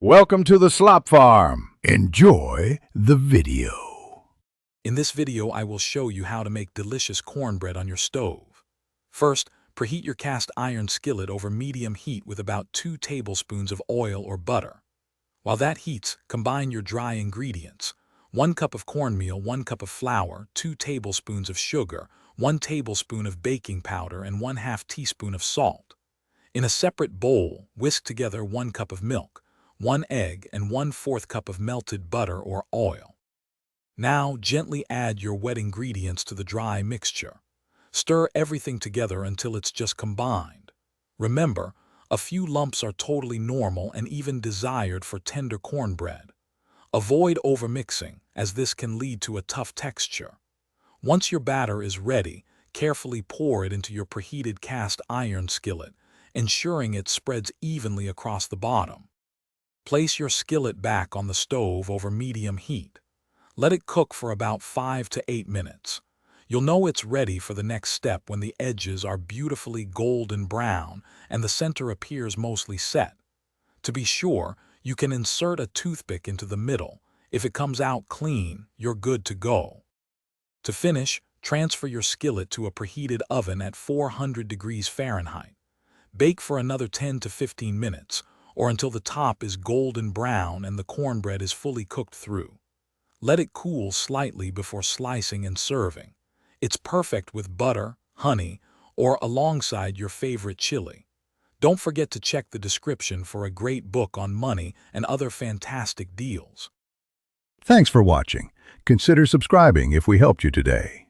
Welcome to the Slop Farm. Enjoy the video. In this video, I will show you how to make delicious cornbread on your stove. First, preheat your cast iron skillet over medium heat with about 2 tablespoons of oil or butter. While that heats, combine your dry ingredients. 1 cup of cornmeal, 1 cup of flour, 2 tablespoons of sugar, 1 tablespoon of baking powder, and 1/2 teaspoon of salt. In a separate bowl, whisk together 1 cup of milk, 1 egg, and 1/4 cup of melted butter or oil. Now, gently add your wet ingredients to the dry mixture. Stir everything together until it's just combined. Remember, a few lumps are totally normal and even desired for tender cornbread. Avoid overmixing, as this can lead to a tough texture. Once your batter is ready, carefully pour it into your preheated cast iron skillet, ensuring it spreads evenly across the bottom. Place your skillet back on the stove over medium heat. Let it cook for about 5 to 8 minutes. You'll know it's ready for the next step when the edges are beautifully golden brown and the center appears mostly set. To be sure, you can insert a toothpick into the middle. If it comes out clean, you're good to go. To finish, transfer your skillet to a preheated oven at 400 degrees Fahrenheit. Bake for another 10 to 15 minutes, or until the top is golden brown and the cornbread is fully cooked through. Let it cool slightly before slicing and serving. It's perfect with butter, honey, or alongside your favorite chili. Don't forget to check the description for a great book on money and other fantastic deals. Thanks for watching. Consider subscribing if we helped you today.